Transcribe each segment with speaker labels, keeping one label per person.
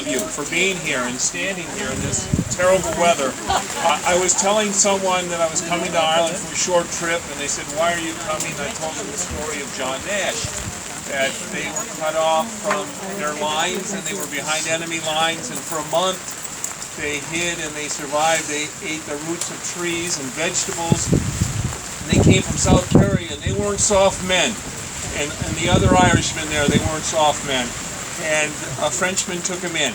Speaker 1: You for being here and standing here in this terrible weather. I was telling someone that I was coming to Ireland for a short trip, and they said, "Why are you coming?" I told them the story of John Nash, that they were cut off from their lines and they were behind enemy lines, and for a month they hid and they survived. They ate the roots of trees and vegetables, and they came from South Kerry, and they weren't soft men. And the other Irishmen there, they weren't soft men. And a Frenchman took them in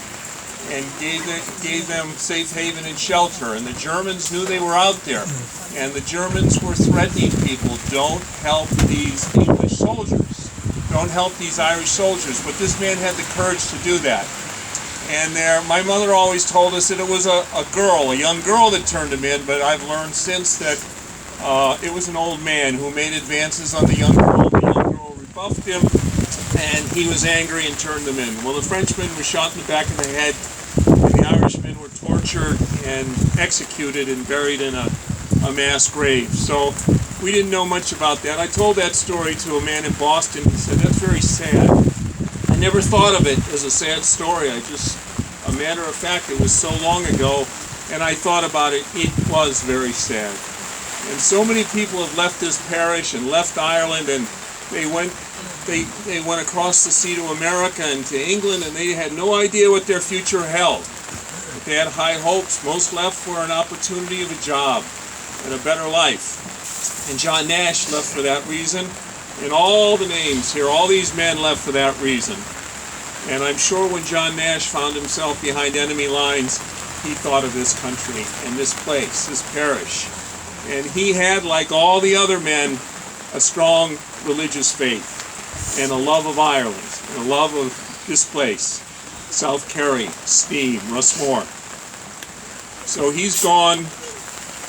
Speaker 1: and gave them safe haven and shelter. And the Germans knew they were out there. And the Germans were threatening people, don't help these English soldiers. Don't help these Irish soldiers. But this man had the courage to do that. And my mother always told us that it was a young girl that turned him in, but I've learned since that it was an old man who made advances on the young girl. The young girl rebuffed him, and he was angry and turned them in. Well, the Frenchman was shot in the back of the head, and the Irishmen were tortured and executed and buried in a mass grave. So we didn't know much about that. I told that story to a man in Boston. He said, "That's very sad." I never thought of it as a sad story. A matter of fact, it was so long ago, and I thought about it. It was very sad. And so many people have left this parish and left Ireland, and they went across the sea to America and to England, and they had no idea what their future held. But they had high hopes. Most left for an opportunity of a job and a better life. And John Nash left for that reason. And all the names here, all these men left for that reason. And I'm sure when John Nash found himself behind enemy lines, he thought of this country and this place, this parish. And he had, like all the other men, a strong religious faith and a love of Ireland and a love of this place, South Kerry, Sneem, Russmore. So he's gone,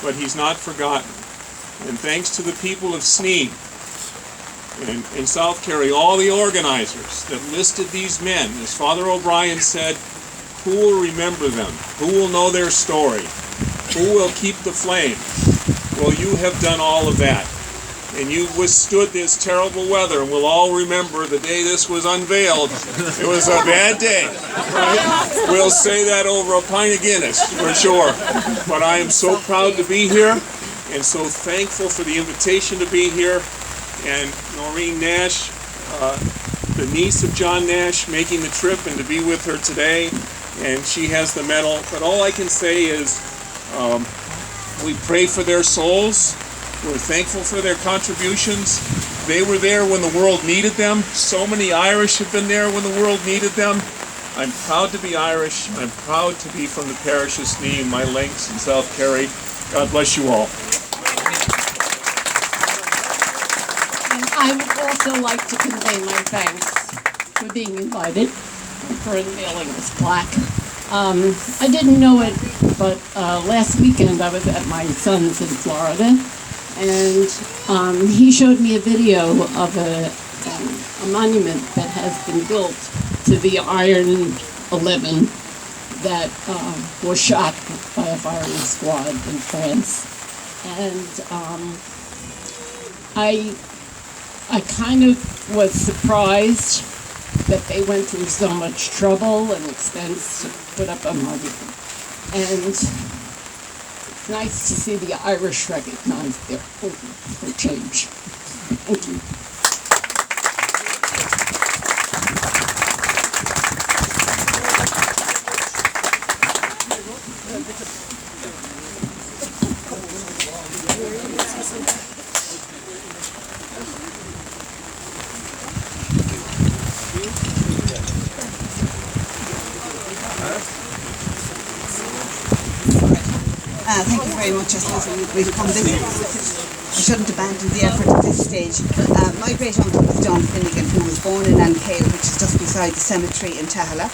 Speaker 1: but he's not forgotten. And thanks to the people of Sneem and in South Kerry, all the organizers that listed these men, as Father O'Brien said, who will remember them? Who will know their story? Who will keep the flame? Well, you have done all of that. And you withstood this terrible weather, and we'll all remember the day this was unveiled. It was a bad day. Right? We'll say that over a pint of Guinness, for sure. But I am so proud to be here, and so thankful for the invitation to be here. And Noreen Nash, the niece of John Nash, making the trip, and to be with her today. And she has the medal. But all I can say is we pray for their souls. We're thankful for their contributions. They were there when the world needed them. So many Irish have been there when the world needed them. I'm proud to be Irish. I'm proud to be from the parish of Sneem, my links in South Kerry. God bless you all.
Speaker 2: And I would also like to convey my thanks for being invited, for unveiling this plaque. I didn't know it, but last weekend I was at my son's in Florida, and he showed me a video of a monument that has been built to the Iron 11 that was shot by a firing squad in France. And I kind of was surprised that they went through so much trouble and expense to put up a monument. And it's nice to see the Irish recognize their hope for change. Thank you.
Speaker 3: Thank you very much. I suppose we've come this. I shouldn't abandon the effort at this stage. My great uncle was John Finnegan, who was born in Ankale, which is just beside the cemetery in Tahala.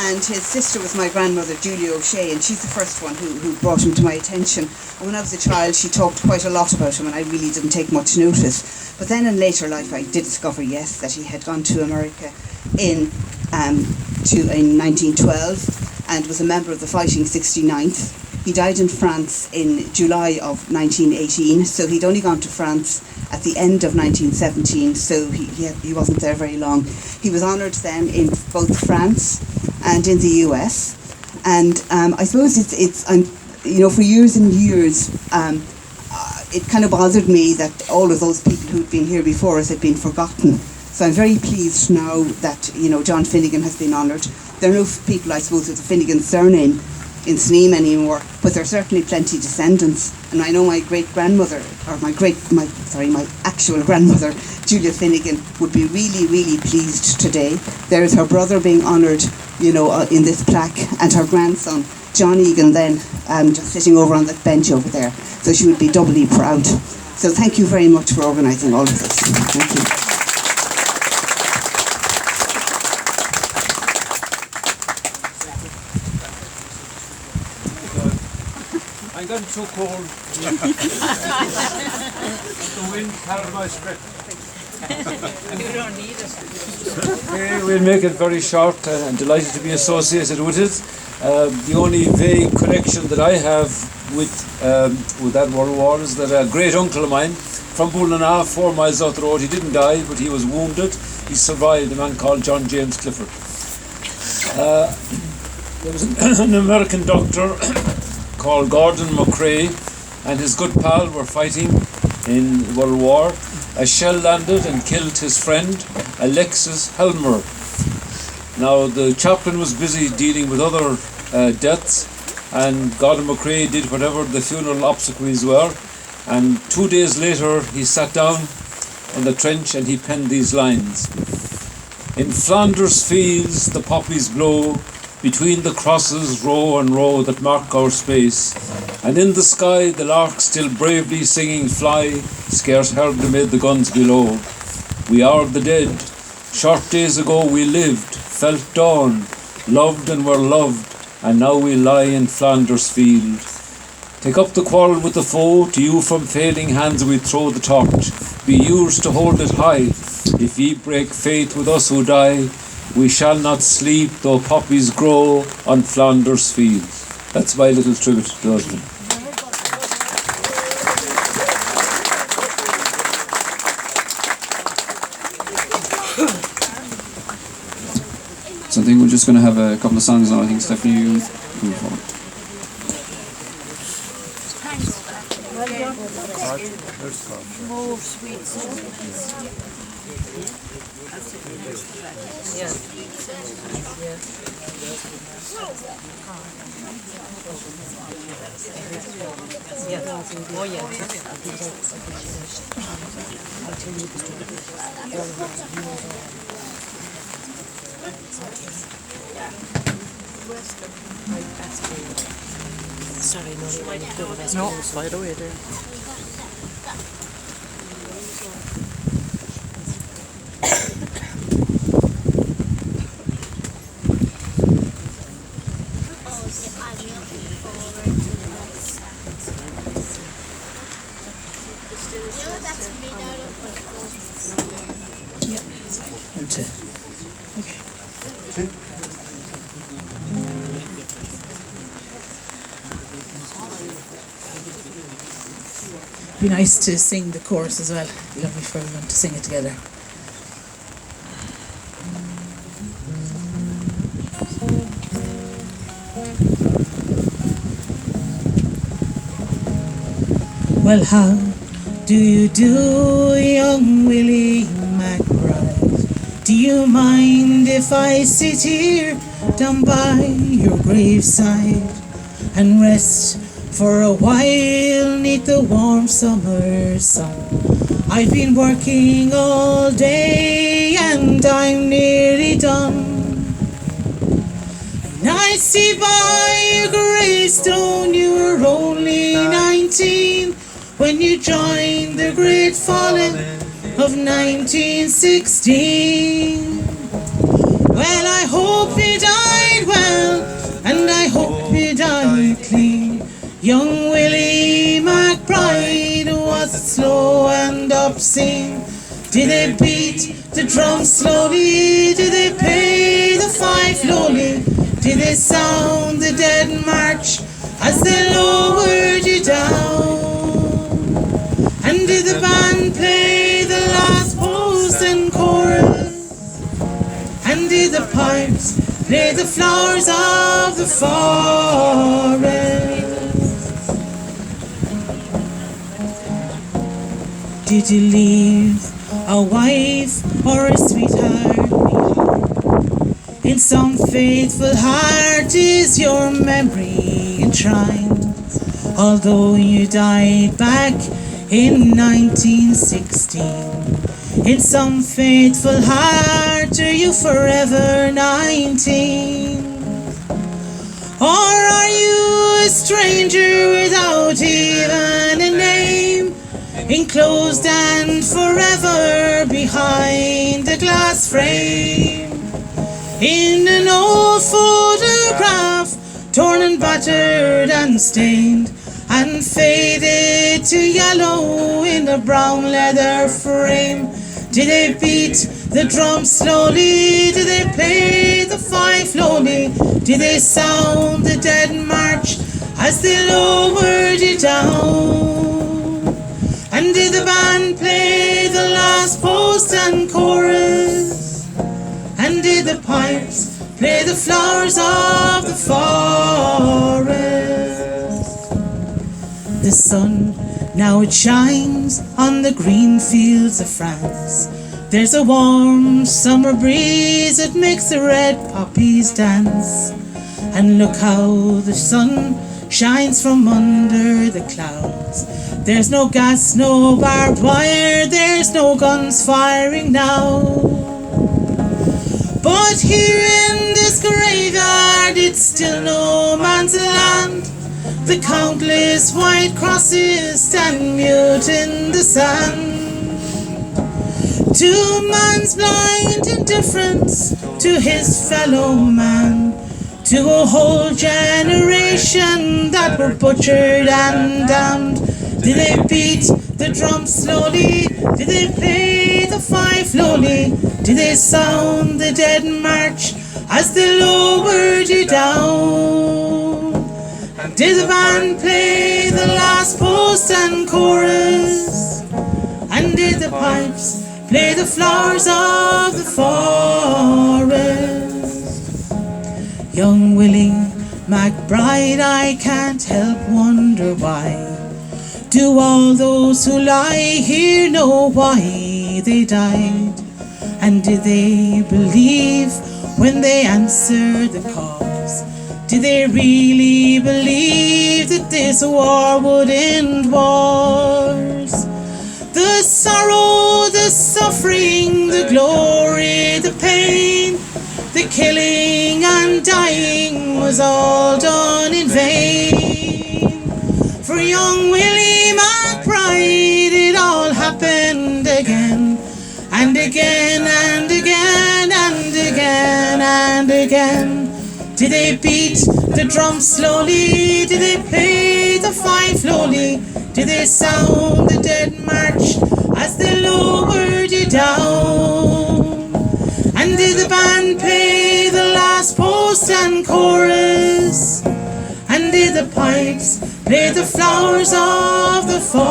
Speaker 3: And his sister was my grandmother, Julia O'Shea, and she's the first one who brought him to my attention. And when I was a child, she talked quite a lot about him, and I really didn't take much notice. But then in later life, I did discover, yes, that he had gone to America in 1912 and was a member of the Fighting 69th. He died in France in July of 1918, so he'd only gone to France at the end of 1917, so he wasn't there very long. He was honoured then in both France and in the US. And I suppose for years and years, it kind of bothered me that all of those people who'd been here before us had been forgotten. So I'm very pleased now that, John Finnegan has been honoured. There are no people, I suppose, with the Finnegan surname in Sneem anymore, but there are certainly plenty descendants. And I know my great-grandmother, or my actual grandmother, Julia Finnegan, would be really, really pleased today. There is her brother being honoured, in this plaque, and her grandson, John Egan, then just sitting over on that bench over there. So she would be doubly proud. So thank you very much for organising all of this. Thank you.
Speaker 4: I'm getting so cold. The wind carried my script.
Speaker 5: You don't need it.
Speaker 4: Okay, we'll make it very short. I'm delighted to be associated with it. The only vague connection that I have with that World War is that a great uncle of mine from Bullina, 4 miles out the road, he didn't die, but he was wounded. He survived, a man called John James Clifford. There was an American doctor called Gordon McCrae, and his good pal were fighting in World War. A shell landed and killed his friend, Alexis Helmer. Now, the chaplain was busy dealing with other deaths, and Gordon McCrae did whatever the funeral obsequies were, and 2 days later he sat down in the trench and he penned these lines. In Flanders fields the poppies blow, between the crosses row and row that mark our space, and in the sky the larks still bravely singing fly, scarce heard amid the guns below. We are the dead. Short days ago we lived, felt dawn, loved and were loved, and now we lie in Flanders field. Take up the quarrel with the foe, to you from failing hands we throw the torch. Be yours to hold it high. If ye break faith with us who die, we shall not sleep though poppies grow on Flanders fields. That's my little tribute to husband.
Speaker 6: So I think we're just going to have a couple of songs now. I think Stephanie, you move forward.
Speaker 5: Sorry, no, slide away there.
Speaker 7: Be nice to sing the chorus as well. Be lovely for everyone to sing it together. Well, how do you do, young Willie McBride? Do you mind if I sit here down by your graveside and rest for a while neath the warm summer sun? I've been working all day and I'm nearly done. And I see by your gravestone you were only 19 when you joined the great fallen of 1916. Well, I hope you died well, and I hope you died clean. Young Willie McBride, was it slow and obscene? Did they beat the drum slowly? Did they play the fife lowly? Did they sound the dead march as they lowered you down? And did the band play the last post and chorus? And did the pipes play the flowers of the forest. Did you leave a wife or a sweetheart behind? In some faithful heart is your memory enshrined. Although you died back in 1916, in some faithful heart are you forever 19? Or are you a stranger without even a name, enclosed and forever behind a glass frame? In an old photograph, torn and battered and stained, and faded to yellow in a brown leather frame. Did they beat the drum slowly? Did they play the fife slowly? Did they sound the dead march as they lowered you down? And did the band play the last post and chorus? And did the pipes play the flowers of the forest? The sun, now it shines on the green fields of France. There's a warm summer breeze that makes the red poppies dance. And look how the sun shines from under the clouds. There's no gas, no barbed wire, there's no guns firing now. But here in this graveyard, it's still no man's land. The countless white crosses stand mute in the sand. To man's blind indifference to his fellow man, to a whole generation that were butchered and damned. Did they beat the drum slowly? Did they play the fife slowly? Did they sound the dead march as they lowered you down? And did the band play the last post and chorus? And did the pipes play the flowers of the forest? Young Willie McBride, I can't help wonder why. Do all those who lie here know why they died? And did they believe when they answered the calls? Did they really believe that this war would end wars? The sorrow, the suffering, the glory, the pain, the killing and dying was all done in vain. For young Willie McBride, it all happened again, and again, and again, and again, and again. Did they beat the drum slowly? Did they play the fife slowly? Did they sound the dead march as they lowered you down? And did the band play the last post and chorus? And did the pipes play the flowers of the forest?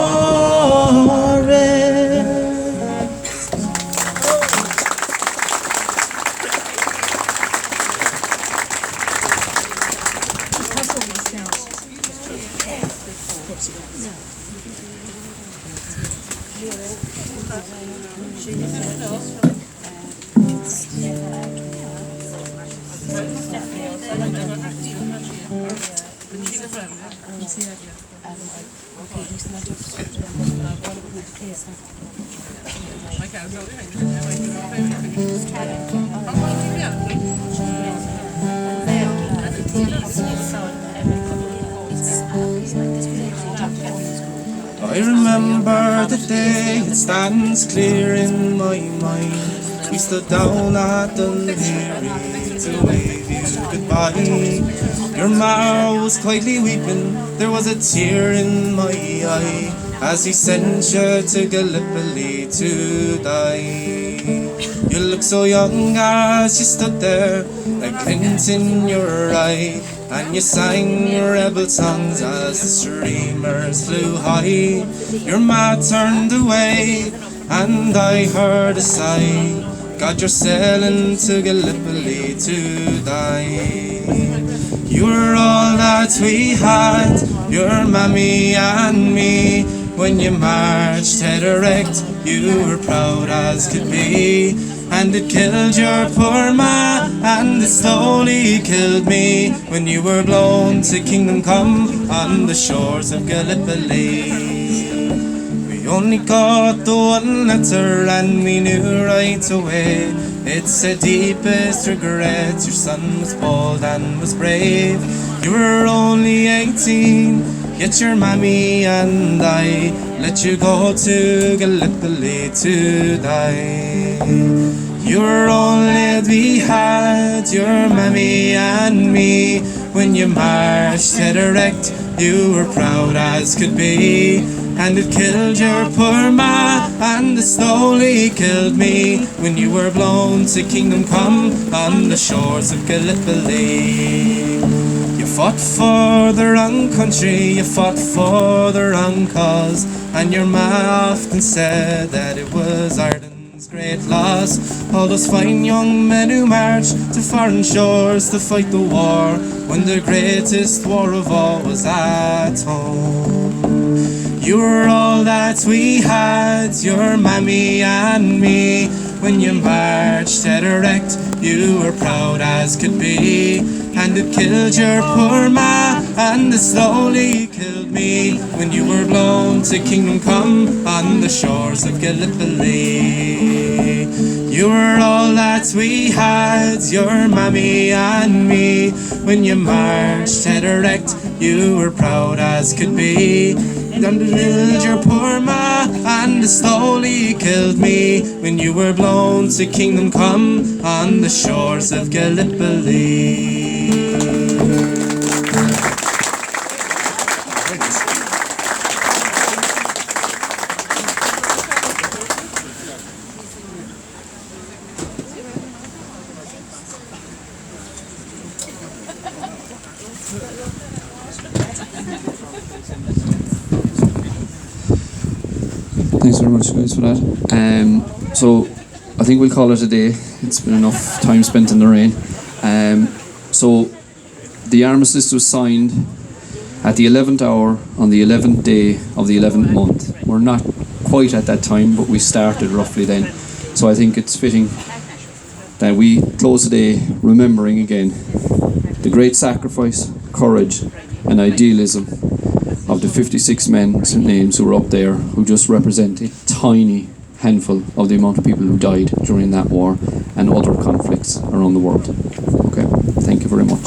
Speaker 8: I remember the day, it stands clear in my mind. We stood down at the Leary to wave you goodbye. Your ma was quietly weeping, there was a tear in my eye, as he sent you to Gallipoli to die. You looked so young as you stood there, a glint in your eye, and you sang rebel songs as the streamers flew high. Your ma turned away, and I heard a sigh, God, you're sailing to Gallipoli to die. You were all that we had, your mammy and me. When you marched head erect, you were proud as could be. And it killed your poor ma, and it slowly killed me. When you were blown to Kingdom Come on the shores of Gallipoli. We only got the one letter and we knew right away. It said deepest regrets, your son was bold and was brave. You were only 18, yet your mammy and I let you go to Gallipoli to die. You were all that we had, your mammy and me. When you marched head erect, you were proud as could be. And it killed your poor ma, and it slowly killed me. When you were blown to Kingdom Come on the shores of Gallipoli. You fought for the wrong country, you fought for the wrong cause. And your ma often said that it was Ireland's great loss. All those fine young men who marched to foreign shores to fight the war, when the greatest war of all was at home. You were all that we had, your mammy and me. When you marched head erect, you were proud as could be. And it killed your poor ma, and it slowly killed me. When you were blown to Kingdom Come on the shores of Gallipoli. You were all that we had, your mammy and me. When you marched head erect, you were proud as could be. And it killed your poor ma, and it slowly killed me. When you were blown to Kingdom Come on the shores of Gallipoli.
Speaker 6: Thanks very much, guys, for that. So I think we'll call it a day. It's been enough time spent in the rain. So the armistice was signed at the 11th hour on the 11th day of the 11th month. We're not quite at that time, but we started roughly then. So I think it's fitting that we close the day remembering again the great sacrifice, courage and idealism of the 56 men, names who were up there, who just represent a tiny handful of the amount of people who died during that war and other conflicts around the world. Okay, thank you very much.